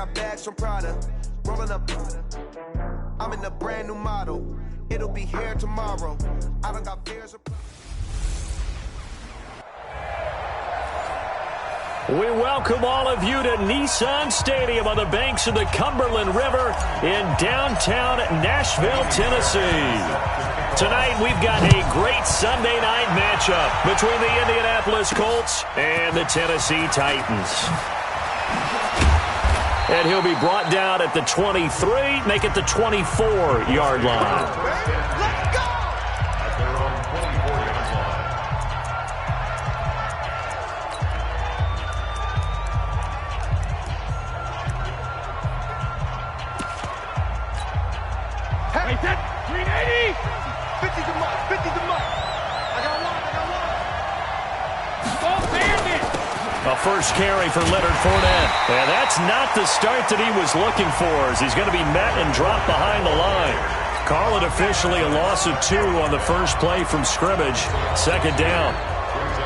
got bags from Prada. Rolling up. I'm in a brand new model. It'll be here tomorrow. I don't got fears of... We welcome all of you to Nissan Stadium on the banks of the Cumberland River in downtown Nashville, Tennessee. Tonight we've got a great Sunday night matchup between the Indianapolis Colts and the Tennessee Titans. And he'll be brought down at the 23, make it the 24-yard line. A first carry for Leonard Fournette. And that's not the start that he was looking for, as he's going to be met and dropped behind the line. Call it officially a loss of 2 on the first play from scrimmage. Second down.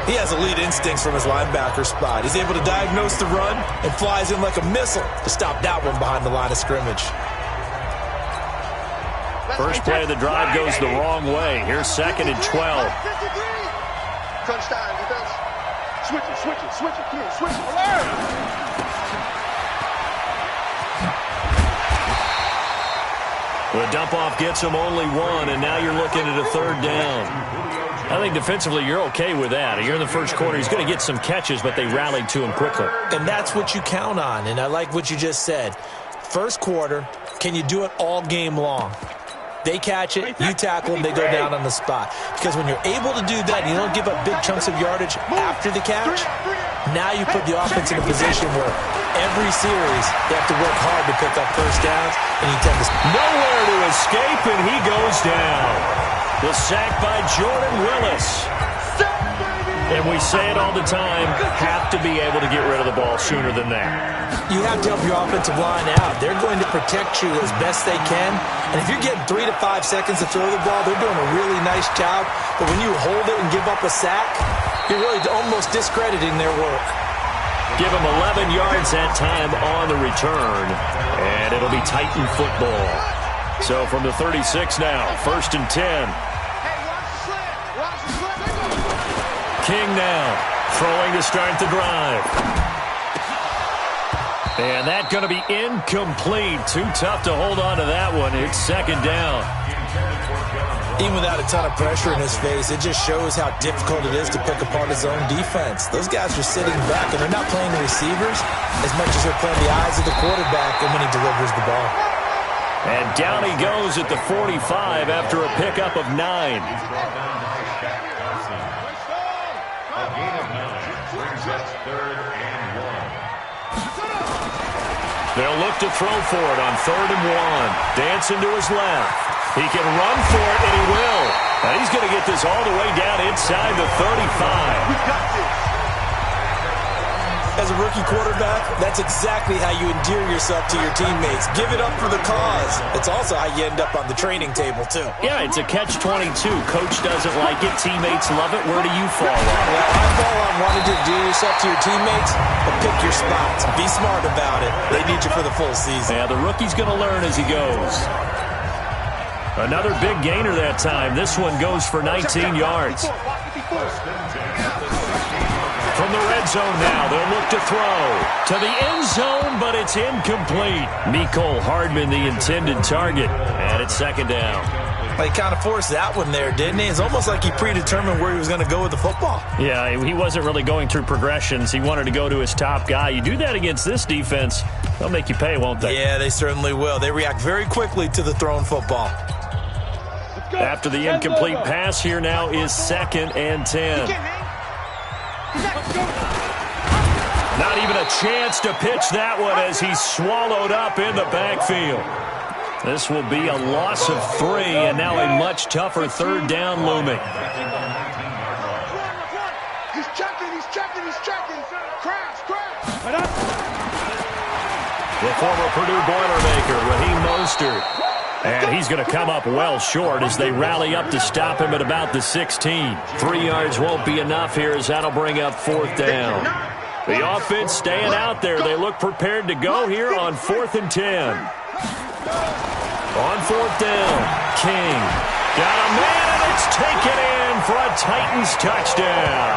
He has elite instincts from his linebacker spot. He's able to diagnose the run and flies in like a missile to stop that one behind the line of scrimmage. First play of the drive goes the wrong way. Here's second and 12. Crunch time, defense. Switch it, come here, switch it, alert! The dump-off gets him only 1, and now you're looking at a third down. I think defensively you're okay with that. You're in the first quarter. He's going to get some catches, but they rallied to him quickly. And that's what you count on, and I like what you just said. First quarter, can you do it all game long? They catch it, you tackle them, they go down on the spot. Because when you're able to do that, and you don't give up big chunks of yardage after the catch, now you put the offense in a position where every series they have to work hard to pick up first downs, and you tend to... Nowhere to escape, and he goes down. The sack by Jordan Willis. And we say it all the time, have to be able to get rid of the ball sooner than that. You have to help your offensive line out. They're going to protect you as best they can. And if you're getting 3 to 5 seconds to throw the ball, they're doing a really nice job. But when you hold it and give up a sack, you're really almost discrediting their work. Give them 11 yards that time on the return. And it'll be Titan football. So from the 36 now, first and 10. King now, throwing to start the drive. And that's going to be incomplete. Too tough to hold on to that one. It's second down. Even without a ton of pressure in his face, it just shows how difficult it is to pick apart his own defense. Those guys are sitting back, and they're not playing the receivers as much as they're playing the eyes of the quarterback and when he delivers the ball. And down he goes at the 45 after a pickup of 9. They'll look to throw for it on 3rd and 1. Dancing to his left. He can run for it, and he will. And he's going to get this all the way down inside the 35. As a rookie quarterback, that's exactly how you endear yourself to your teammates. Give it up for the cause. It's also how you end up on the training table, too. Yeah, it's a catch-22. Coach doesn't like it. Teammates love it. Where do you fall on? Well, I fall on wanting to endear yourself to your teammates, but pick your spots. Be smart about it. They need you for the full season. Yeah, the rookie's going to learn as he goes. Another big gainer that time. This one goes for 19 yards. From the red zone now, they'll look to throw to the end zone, but it's incomplete. Mecole Hardman, the intended target, and it's second down. He kind of forced that one there, didn't he? It's almost like he predetermined where he was going to go with the football. Yeah, he wasn't really going through progressions. He wanted to go to his top guy. You do that against this defense, they'll make you pay, won't they? Yeah, they certainly will. They react very quickly to the thrown football. After the incomplete pass, here now is 2nd and 10. Not even a chance to pitch that one as he's swallowed up in the backfield. This will be a loss of 3, and now a much tougher 3rd down looming. He's checking. Crash. The former Purdue Boilermaker, Raheem Mostert. And he's going to come up well short as they rally up to stop him at about the 16. 3 yards won't be enough here as that'll bring up 4th down. The offense staying out there. They look prepared to go here on 4th and 10. On 4th down, King. Got a man, and it's taken in for a Titans touchdown.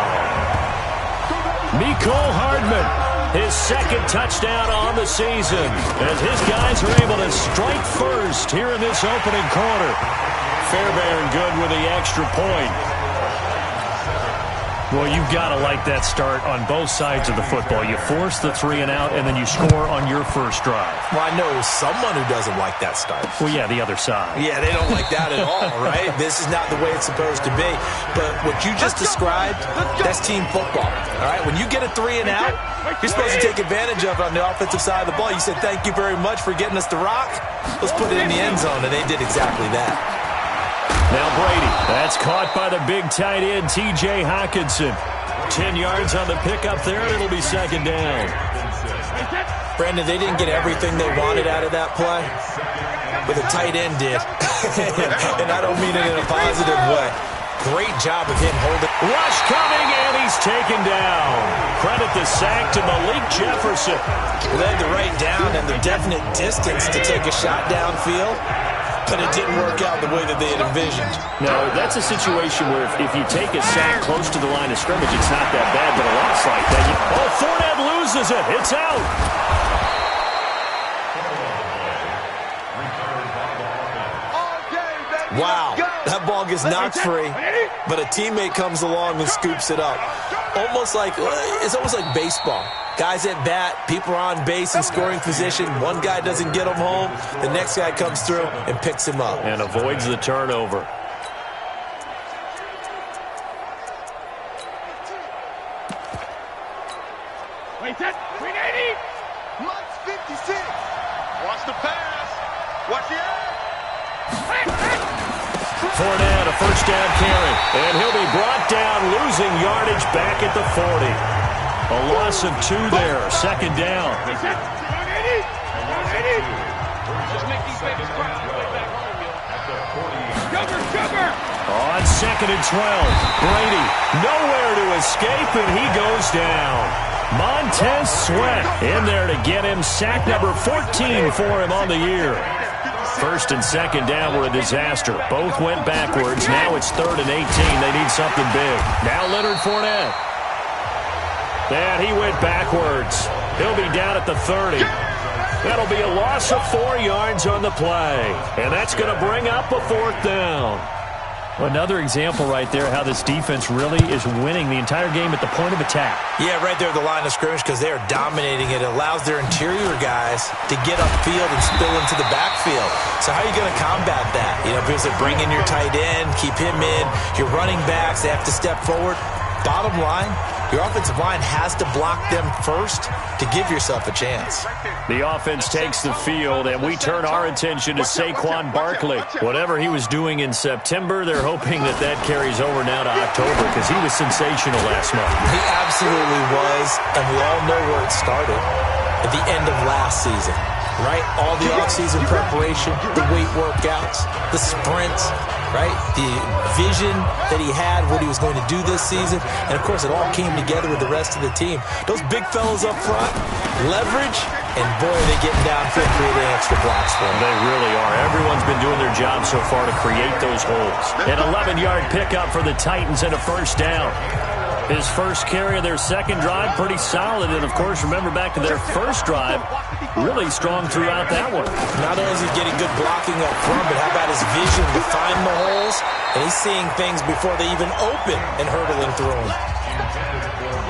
Mecole Hardman, his 2nd touchdown on the season, as his guys are able to strike first here in this opening quarter. Fairbairn good with the extra point. Well, you've got to like that start on both sides of the football. You force the 3 and out, and then you score on your first drive. Well, I know someone who doesn't like that start. Well, yeah, the other side. Yeah, they don't like that at all, right? This is not the way it's supposed to be. But what you just described, that's team football, all right? When you get a 3 and out, you're supposed to take advantage of it on the offensive side of the ball. You said, thank you very much for getting us the rock. Let's put it in the end zone, and they did exactly that. Now Brady, that's caught by the big tight end, T.J. Hockenson. 10 yards on the pickup there, and it'll be 2nd down. Brandon, they didn't get everything they wanted out of that play, but the tight end did. And I don't mean it in a positive way. Great job of him holding. Rush coming, and he's taken down. Credit the sack to Malik Jefferson. They had the right down and the definite distance to take a shot downfield, but it didn't work out the way that they had envisioned. No, that's a situation where if you take a sack close to the line of scrimmage, it's not that bad, but a loss like that. Fournette loses it. It's out. Wow, that ball gets knocked free, but a teammate comes along and scoops it up. It's almost like baseball. Guys at bat, people are on base in scoring position. One guy doesn't get him home. The next guy comes through and picks him up. And avoids the turnover. Wait, that 380. Mike's 56. Watch the pass. Watch the air. Fournette, a 1st down carry. And he'll be brought down, losing yardage back at the 40. A loss of 2 there, 2nd down. Just make these babies cry on the way back home, Sugar! On 2nd and 12, Brady nowhere to escape, and he goes down. Montez Sweat in there to get him sack number 14 for him on the year. 1st and 2nd down were a disaster. Both went backwards. Now it's 3rd and 18. They need something big. Now Leonard Fournette. And he went backwards. He'll be down at the 30. That'll be a loss of 4 yards on the play. And that's going to bring up a 4th down. Another example right there how this defense really is winning the entire game at the point of attack. Yeah, right there at the line of scrimmage because they are dominating it. It allows their interior guys to get upfield and spill into the backfield. So how are you going to combat that? Because they bring in your tight end, keep him in. Your running backs, they have to step forward. Bottom line, your offensive line has to block them first to give yourself a chance. The offense takes the field, and we turn our attention to Saquon Barkley. Whatever he was doing in September, they're hoping that carries over now to October because he was sensational last month. He absolutely was, and we all know where it started at the end of last season. Right? All the offseason preparation, the weight workouts, the sprints, right? The vision that he had, what he was going to do this season. And, of course, it all came together with the rest of the team. Those big fellas up front, leverage, and, boy, are they getting downfield, creating extra blocks for them. They really are. Everyone's been doing their job so far to create those holes. An 11-yard pickup for the Titans and a 1st down. His first carry of their 2nd drive, pretty solid. And, of course, remember back to their first drive, really strong throughout that one. Not only is he getting good blocking up front, but how about his vision to find the holes? And he's seeing things before they even open and hurtling through them.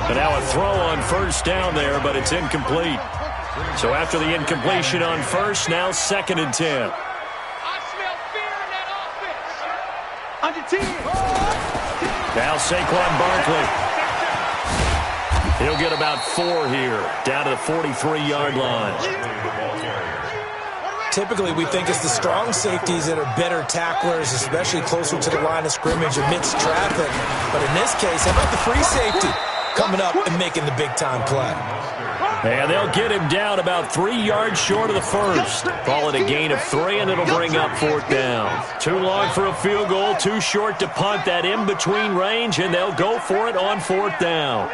But now a throw on 1st down there, but it's incomplete. So after the incompletion on 1st, now 2nd and 10. I smell fear in that offense. On the team. Now Saquon Barkley. He'll get about 4 here, down to the 43-yard line. Typically, we think it's the strong safeties that are better tacklers, especially closer to the line of scrimmage amidst traffic. But in this case, how about the free safety coming up and making the big-time play? And they'll get him down about 3 yards short of the 1st. Call it a gain of 3, and it'll bring up 4th down. Too long for a field goal, too short to punt that in-between range, and they'll go for it on 4th down.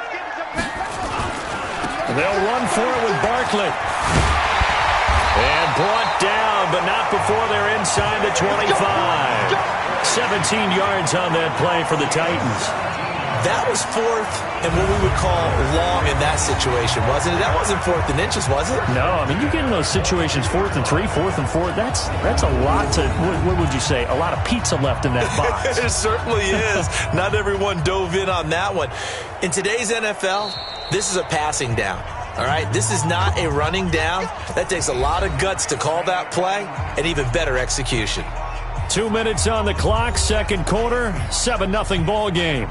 They'll run for it with Barkley. And brought down, but not before they're inside the 25. 17 yards on that play for the Titans. That was fourth and what we would call long in that situation, wasn't it? That wasn't fourth and inches, was it? No, I mean, you get in those situations, 4th and 3, 4th and 4, that's a lot to, what would you say, a lot of pizza left in that box. It certainly is. Not everyone dove in on that one. In today's NFL, this is a passing down. All right, this is not a running down. That takes a lot of guts to call that play and even better execution. 2 minutes on the clock, second quarter, 7-0 ball game.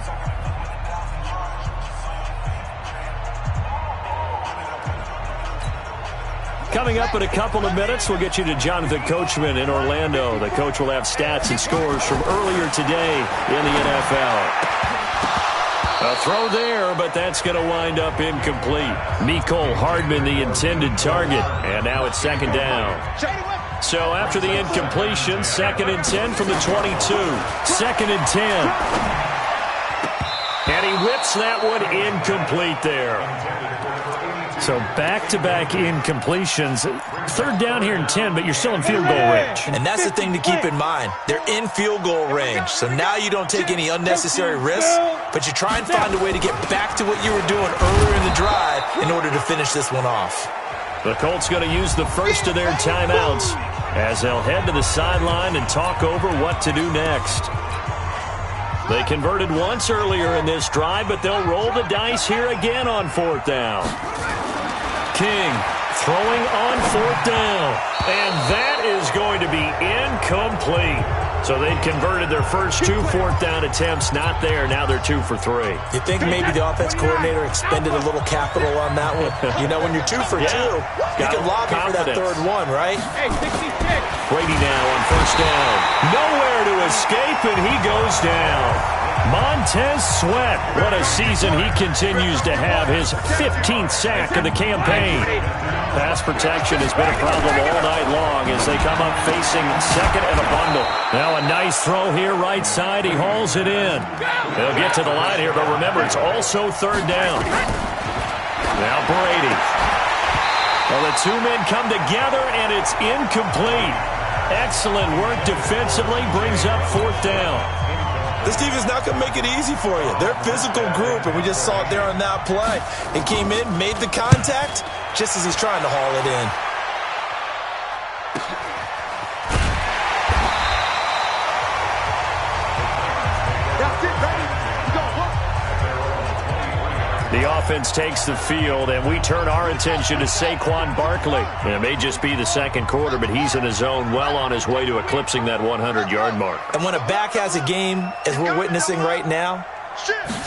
Coming up in a couple of minutes, we'll get you to Jonathan Coachman in Orlando. The coach will have stats and scores from earlier today in the NFL. A throw there, but that's going to wind up incomplete. Mecole Hardman, the intended target, and now it's second down. So after the incompletion, 2nd and 10 from the 22. 2nd and 10. And he whips that one incomplete there. So back-to-back incompletions. 3rd down here in 10, but you're still in field goal range. And that's the thing to keep in mind. They're in field goal range. So now you don't take any unnecessary risks, but you try and find a way to get back to what you were doing earlier in the drive in order to finish this one off. The Colts going to use the first of their timeouts as they'll head to the sideline and talk over what to do next. They converted once earlier in this drive, but they'll roll the dice here again on 4th down. King throwing on 4th down, and that is going to be incomplete. So they'd converted their first 2 4th down attempts, not there. Now they're 2 for 3. You think maybe the offense coordinator expended a little capital on that one? You know, when you're 2 for 2, you can lobby for that 3rd one, right? Hey, 66. Brady now on 1st down. Nowhere to escape, and he goes down. Montez Sweat, what a season he continues to have, his 15th sack of the campaign. Pass protection has been a problem all night long as they come up facing 2nd and a bundle. Now a nice throw here right side. He hauls it in. They'll get to the line here, but remember, it's also 3rd down. Now Brady. Well, the 2 men come together, and it's incomplete. Excellent work defensively, brings up 4th down. This team is not going to make it easy for you. They're a physical group, and we just saw it there on that play. It came in, made the contact, just as he's trying to haul it in. The offense takes the field, and we turn our attention to Saquon Barkley. It may just be the second quarter, but he's in his zone, well on his way to eclipsing that 100-yard mark. And when a back has a game, as we're witnessing right now,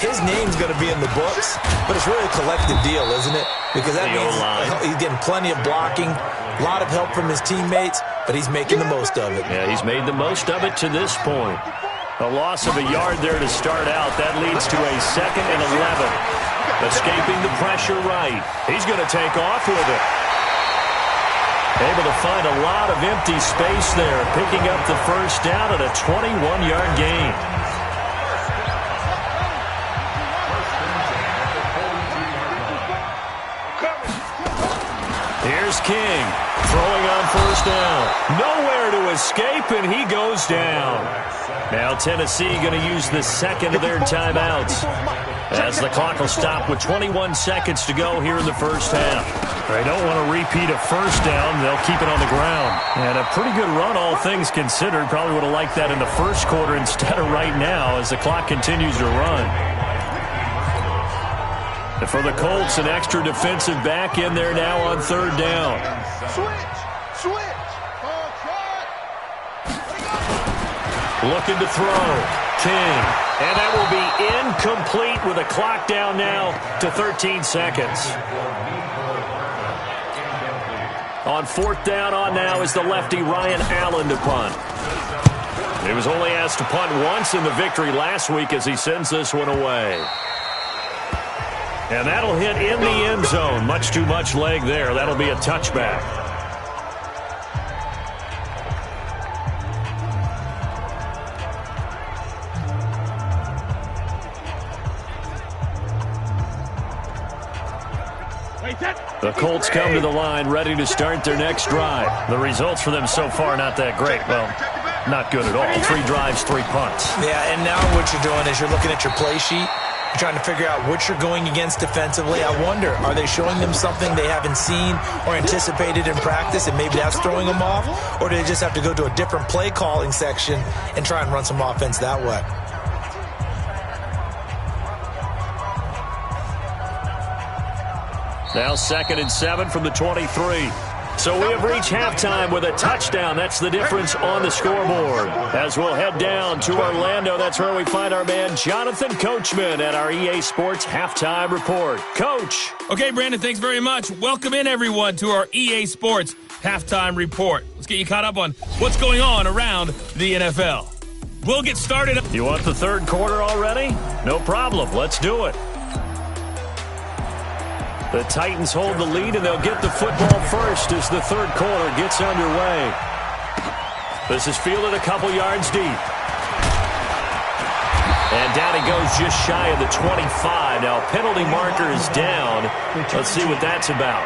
his name's going to be in the books, but it's really a collective deal, isn't it? Because that means he's getting plenty of blocking, a lot of help from his teammates, but he's making the most of it. Yeah, he's made the most of it to this point. A loss of a yard there to start out. That leads to a 2nd and 11. Escaping the pressure right. He's going to take off with it. Able to find a lot of empty space there, picking up the first down at a 21-yard gain. Here's King, throwing on 1st down. Nowhere to escape, and he goes down. Now Tennessee going to use the 2nd of their timeouts, as the clock will stop with 21 seconds to go here in the first half. They don't want to repeat a 1st down. They'll keep it on the ground. And a pretty good run, all things considered. Probably would have liked that in the first quarter instead of right now as the clock continues to run. And for the Colts, an extra defensive back in there now on 3rd down. Switch. Looking to throw. King. And that will be incomplete with a clock down now to 13 seconds. On 4th down on now is the lefty Ryan Allen to punt. He was only asked to punt once in the victory last week as he sends this one away. And that'll hit in the end zone. Much too much leg there. That'll be a touchback. The Colts come to the line ready to start their next drive. The results for them so far not that great. Well, not good at all. 3 drives, 3 punts. Yeah, and now what you're doing is you're looking at your play sheet. You're trying to figure out what you're going against defensively. I wonder, are they showing them something they haven't seen or anticipated in practice, and maybe that's throwing them off? Or do they just have to go to a different play calling section and try and run some offense that way? Now 2nd and 7 from the 23. So we have reached halftime with a touchdown. That's the difference on the scoreboard. As we'll head down to Orlando, that's where we find our man Jonathan Coachman at our EA Sports Halftime Report. Coach. Okay, Brandon, thanks very much. Welcome in, everyone, to our EA Sports Halftime Report. Let's get you caught up on what's going on around the NFL. We'll get started. You want the third quarter already? No problem. Let's do it. The Titans hold the lead, and they'll get the football first as the third quarter gets underway. This is fielded a couple yards deep. And down he goes just shy of the 25. Now, penalty marker is down. Let's see what that's about.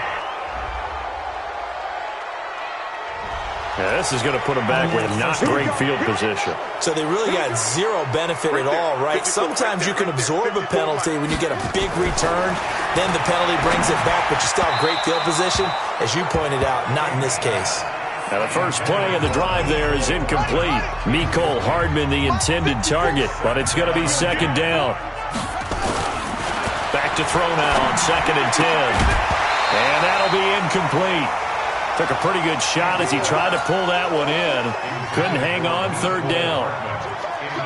Yeah, this is going to put him back with not great field position. So they really got zero benefit at all, right? Sometimes you can absorb a penalty when you get a big return. Then the penalty brings it back, but you still have great field position. As you pointed out, not in this case. Now the first play of the drive there is incomplete. Mecole Hardman the intended target, but it's going to be 2nd down. Back to throw now on 2nd and 10. And that'll be incomplete. Took a pretty good shot as he tried to pull that one in. Couldn't hang on, 3rd down.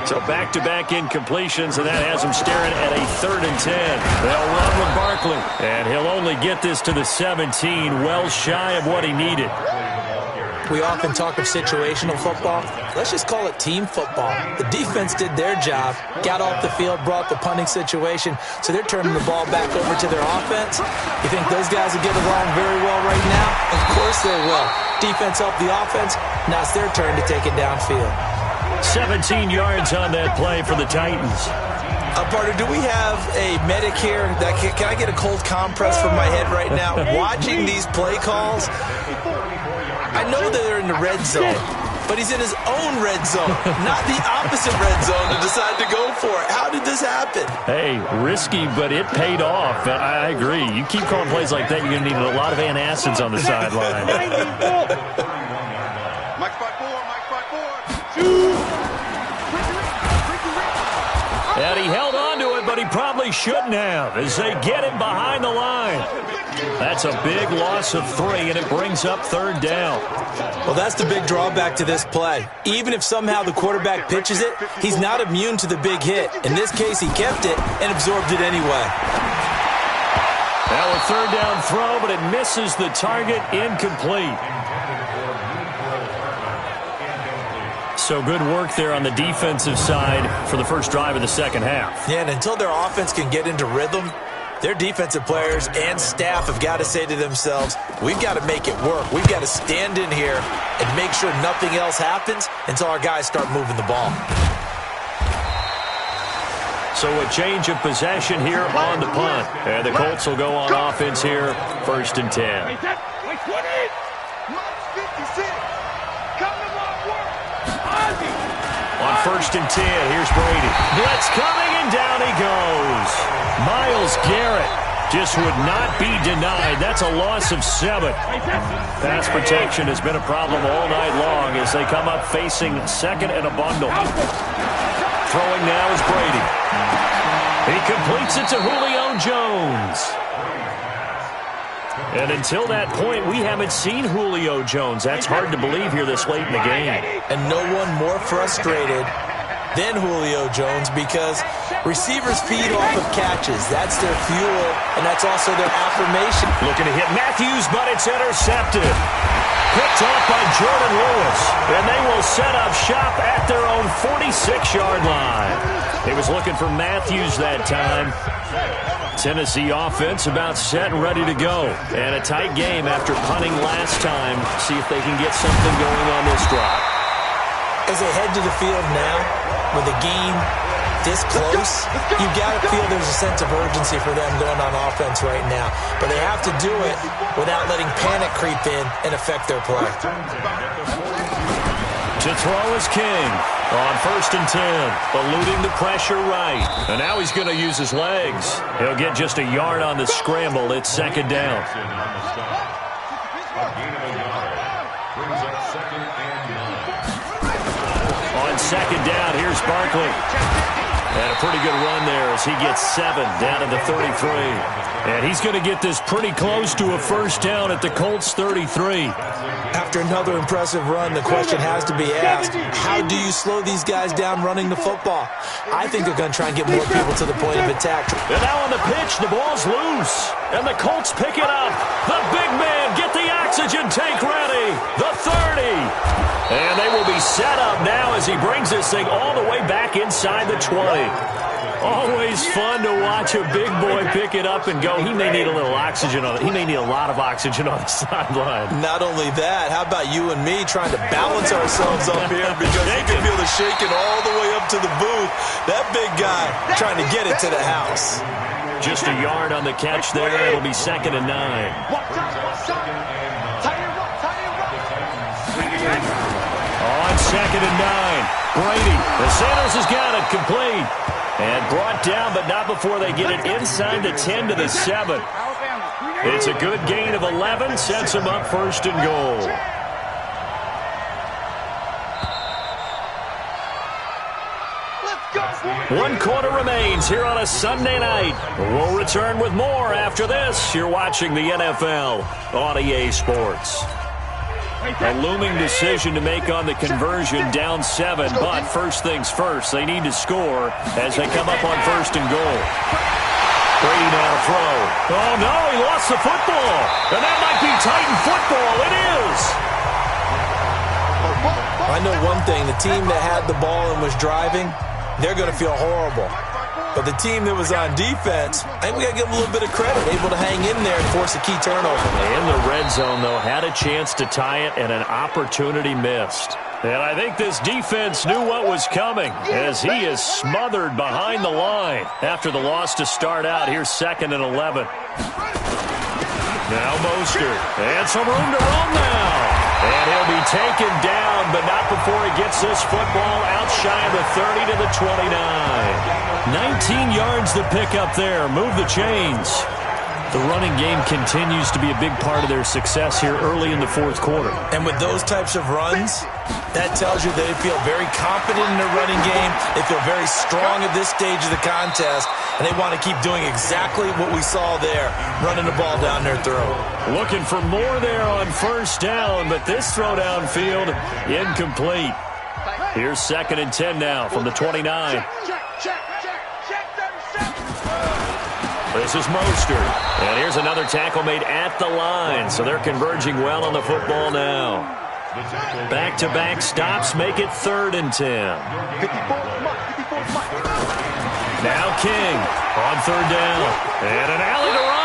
So back-to-back incompletions, and that has him staring at a 3rd and 10. They'll run with Barkley. And he'll only get this to the 17, well shy of what he needed. We often talk of situational football. Let's just call it team football. The defense did their job, got off the field, brought the punting situation, so they're turning the ball back over to their offense. You think those guys will get along very well right now? Of course they will. Defense helped the offense. Now it's their turn to take it downfield. 17 yards on that play for the Titans. Partner, do we have a medic here? Can I get a cold compress from my head right now? Watching these play calls, I know that they're in the red zone, but he's in his own red zone, not the opposite red zone to decide to go for it. How did this happen? Hey, risky, but it paid off. I agree. You keep calling plays like that, you're going to need a lot of antacids on the sideline. And he held on to it, but he probably shouldn't have as they get him behind the line. That's a big loss of 3, and it brings up 3rd down. Well, that's the big drawback to this play. Even if somehow the quarterback pitches it, he's not immune to the big hit. In this case, he kept it and absorbed it anyway. Now a 3rd down throw, but it misses the target, incomplete. So good work there on the defensive side for the first drive of the second half. Yeah, and until their offense can get into rhythm, their defensive players and staff have got to say to themselves, we've got to make it work. We've got to stand in here and make sure nothing else happens until our guys start moving the ball. So a change of possession here on the punt. And the Colts will go on offense here, 1st and 10. On 1st and 10, here's Brady. Blitz coming, and down he goes. Myles Garrett just would not be denied. That's a loss of 7. Pass protection has been a problem all night long as they come up facing 2nd and a bundle. Throwing now is Brady. He completes it to Julio Jones. And until that point, we haven't seen Julio Jones. That's hard to believe here this late in the game. And no one more frustrated than Julio Jones because receivers feed off of catches. That's their fuel, and that's also their affirmation. Looking to hit Matthews, but it's intercepted. Picked off by Jordan Lewis, and they will set up shop at their own 46-yard line. He was looking for Matthews that time. Tennessee offense about set and ready to go. And a tight game after punting last time. See if they can get something going on this drive. As they head to the field now with a game this close, you got to feel there's a sense of urgency for them going on offense right now. But they have to do it without letting panic creep in and affect their play. To throw is King on 1st and 10, eluding the pressure right. And now he's going to use his legs. He'll get just a yard on the scramble. It's 2nd down. On 2nd down, here's Barkley. And a pretty good run there as he gets 7 down to the 33. And he's going to get this pretty close to a 1st down at the Colts 33. After another impressive run, the question has to be asked, how do you slow these guys down running the football? I think they're going to try and get more people to the point of attack. And now on the pitch, the ball's loose. And the Colts pick it up. The big man, get the oxygen tank ready. The 30. And they will be set up now as he brings this thing all the way back inside the 20. Always fun to watch a big boy pick it up and go. He may need a little oxygen on it. He may need a lot of oxygen on the sideline. Not only that, how about you and me trying to balance ourselves up here because you can feel the shaking all the way up to the booth. That big guy trying to get it to the house. Just a yard on the catch there. It'll be 2nd and 9. On 2nd and 9, Brady. The Sanders has got it complete. And brought down, but not before they get it inside the 10 to the 7. It's a good gain of 11, sets them up 1st and goal. One quarter remains here on a Sunday night. We'll return with more after this. You're watching the NFL on EA Sports. A looming decision to make on the conversion, down 7, but first things first, they need to score as they come up on 1st and goal. Brady now to throw. Oh no, he lost the football. And that might be Titan football. It is. I know one thing, the team that had the ball and was driving, they're going to feel horrible. But the team that was on defense, I think we got to give them a little bit of credit, able to hang in there and force a key turnover. In the red zone, though, had a chance to tie it and an opportunity missed. And I think this defense knew what was coming as he is smothered behind the line after the loss to start out. Here's 2nd and 11. Now Mostert. And some room to run now. And he'll be taken down, but not before he gets this football out shy of the 30 to the 29. 19 yards to pick up there. Move the chains. The running game continues to be a big part of their success here early in the 4th quarter. And with those types of runs, that tells you they feel very confident in their running game. They feel very strong at this stage of the contest, and they want to keep doing exactly what we saw there, running the ball down their throat. Looking for more there on 1st down, but this throw downfield incomplete. Here's 2nd and 10 now from the 29. This is Mostert. And here's another tackle made at the line. So they're converging well on the football now. Back-to-back stops make it 3rd and 10. Now King on 3rd down. And an alley to run.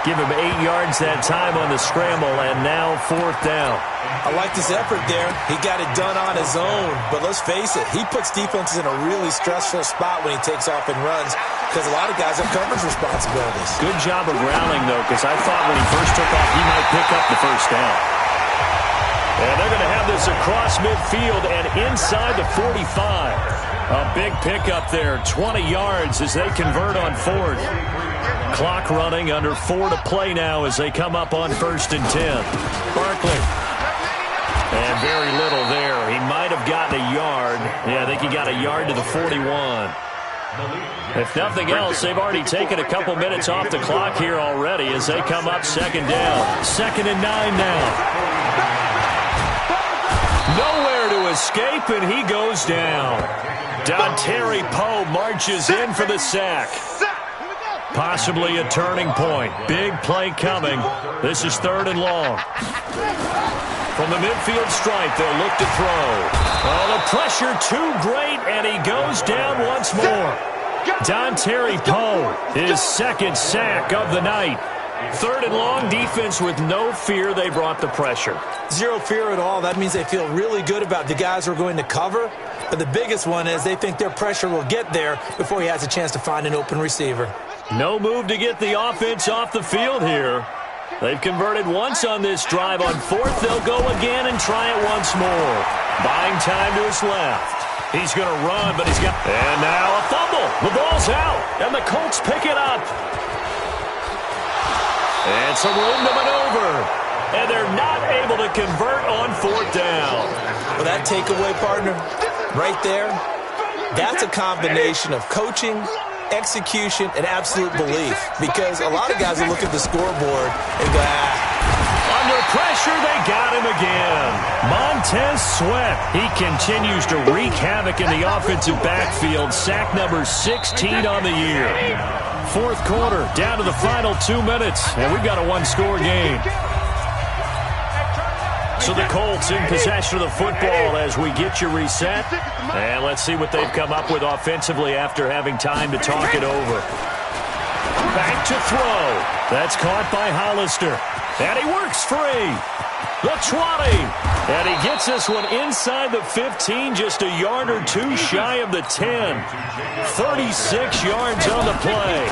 Give him 8 yards that time on the scramble, and now 4th down. I like this effort there. He got it done on his own. But let's face it, he puts defenses in a really stressful spot when he takes off and runs because a lot of guys have coverage responsibilities. Good job of rallying, though, because I thought when he first took off, he might pick up the 1st down. And they're going to have this across midfield and inside the 45. A big pickup there, 20 yards as they convert on 4th. Clock running, under 4 to play now as they come up on 1st and 10. Barkley. And very little there. He might have gotten a yard. Yeah, I think he got a yard to the 41. If nothing else, they've already taken a couple minutes off the clock here already as they come up 2nd down. 2nd and 9 now. Nowhere to escape, and he goes down. Dontari Poe marches in for the sack. Possibly a turning point. Big play coming. This is 3rd and long. From the midfield stripe, they'll look to throw. Oh, the pressure too great, and he goes down once more. Dontari Poe, his 2nd sack of the night. 3rd and long, defense with no fear. They brought the pressure. Zero fear at all. That means they feel really good about the guys who are going to cover. But the biggest one is they think their pressure will get there before he has a chance to find an open receiver. No move to get the offense off the field here. They've converted once on this drive. On fourth, they'll go again and try it once more. Buying time to his left. He's going to run, but he's got... And now a fumble. The ball's out, and the Colts pick it up. And some room to maneuver. And they're not able to convert on fourth down. Well, that takeaway, partner, right there, that's a combination of coaching, execution, and absolute belief. Because a lot of guys will look at the scoreboard and go, Under pressure, they got him again. Montez Sweat. He continues to wreak havoc in the offensive backfield. Sack number 16 on the year. Fourth quarter, down to the final 2 minutes, and we've got a one-score game. So the Colts in possession of the football as we get you reset. And let's see what they've come up with offensively after having time to talk it over. Back to throw. That's caught by Hollister. And he works free. The 20. And he gets this one inside the 15, just a yard or two shy of the 10. 36 yards on the play.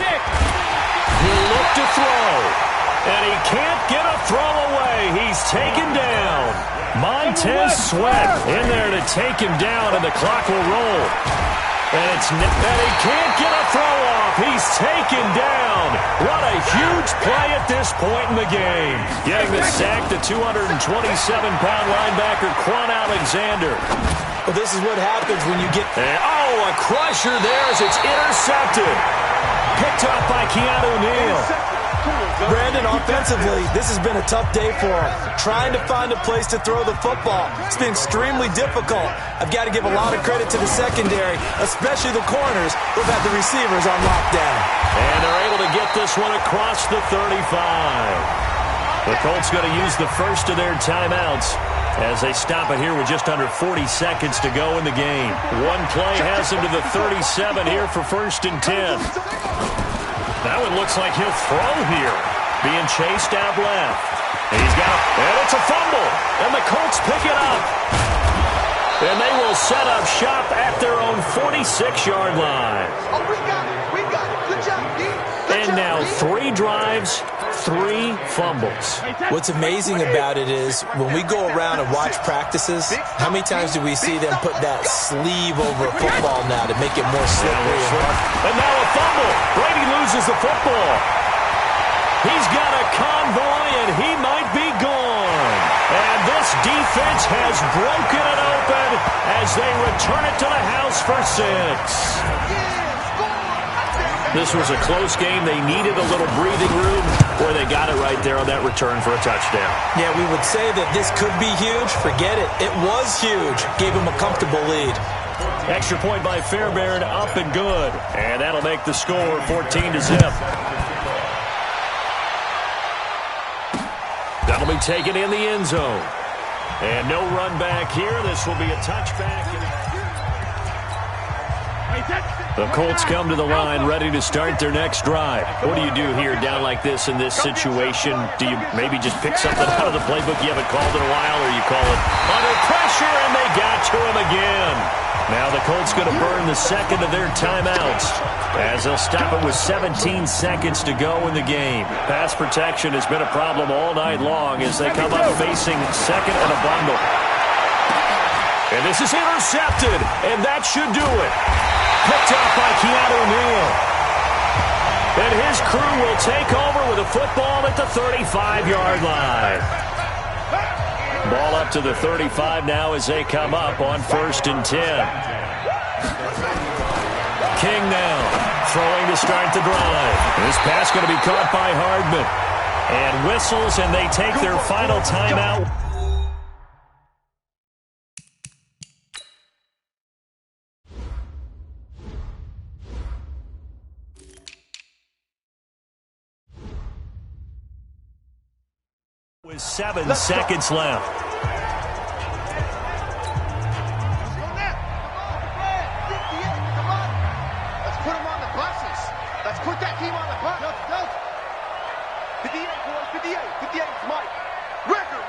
He'll look to throw. And he can't get a throw away. He's taken down. Montez Sweat in there to take him down, and the clock will roll. And he can't get a throw off. He's taken down. What a huge play at this point in the game. Getting the sack, the 227-pound linebacker, Quan Alexander. well, this is what happens when you get... a crusher there as it's intercepted. Picked up by Keanu Neal. Brandon, offensively, this has been a tough day for him. Trying to find a place to throw the football. It's been extremely difficult. I've got to give a lot of credit to the secondary, especially the corners who've had the receivers on lockdown. And they're able to get this one across the 35. The Colts going to use the first of their timeouts as they stop it here with just under 40 seconds to go in the game. One play has them to the 37 here for 1st and 10. That one looks like he'll throw here. Being chased out left. And he's got and it's a fumble. And the Colts pick it up. And they will set up shop at their own 46-yard line. Oh, we got it. We got it. Good job, D. And now 3 drives, 3 fumbles. What's amazing about it is when we go around and watch practices, how many times do we see them put that sleeve over a football now to make it more slippery? And now a fumble. Brady loses the football. He's got a convoy, and he might be gone. And this defense has broken it open as they return it to the house for 6. This was a close game. They needed a little breathing room. Boy, they got it right there on that return for a touchdown. Yeah, we would say that this could be huge. Forget it. It was huge. Gave him a comfortable lead. Extra point by Fairbairn, up and good. And that'll make the score 14-0. That'll be taken in the end zone. And no run back here. This will be a touchback. The Colts come to the line ready to start their next drive. What do you do here down like this in this situation? Do you maybe just pick something out of the playbook you haven't called in a while, or you call it under pressure, and they got to him again? Now the Colts going to burn the second of their timeouts as they'll stop it with 17 seconds to go in the game. Pass protection has been a problem all night long as they come up facing second and a bundle. And this is intercepted, and that should do it. Picked up by Keanu Neal. And his crew will take over with a football at the 35-yard line. Ball up to the 35 now as they come up on 1st and 10. King now throwing to start the drive. This pass going to be caught by Hardman. And whistles, and they take their final timeout. With 7 seconds left. Let's put him on the buses. Let's put that team on the bus. 58, boys. 58. 58 is Mike. Record.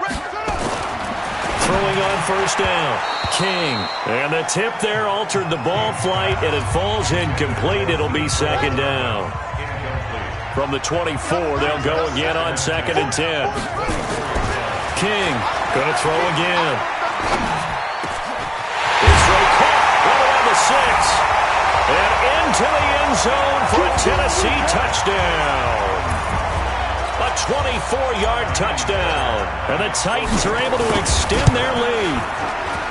Throwing on first down. King. And the tip there altered the ball flight, and it falls incomplete. It'll be second down. From the 24, they'll go again on 2nd and 10. King going to throw again. It's caught right around the 6. And into the end zone for a Tennessee touchdown. A 24-yard touchdown. And the Titans are able to extend their lead.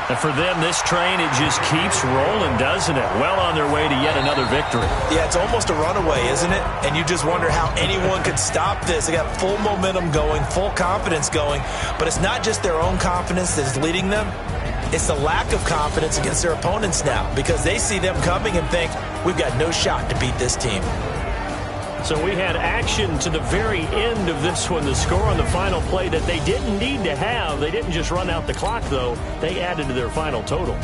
And for them, this train, it just keeps rolling, doesn't it? Well on their way to yet another victory. Yeah, it's almost a runaway, isn't it? And you just wonder how anyone could stop this. They got full momentum going, full confidence going. But it's not just their own confidence that's leading them. It's the lack of confidence against their opponents now, because they see them coming and think, we've got no shot to beat this team. So we had action to the very end of this one. The score on the final play that they didn't need to have. They didn't just run out the clock, though. They added to their final total.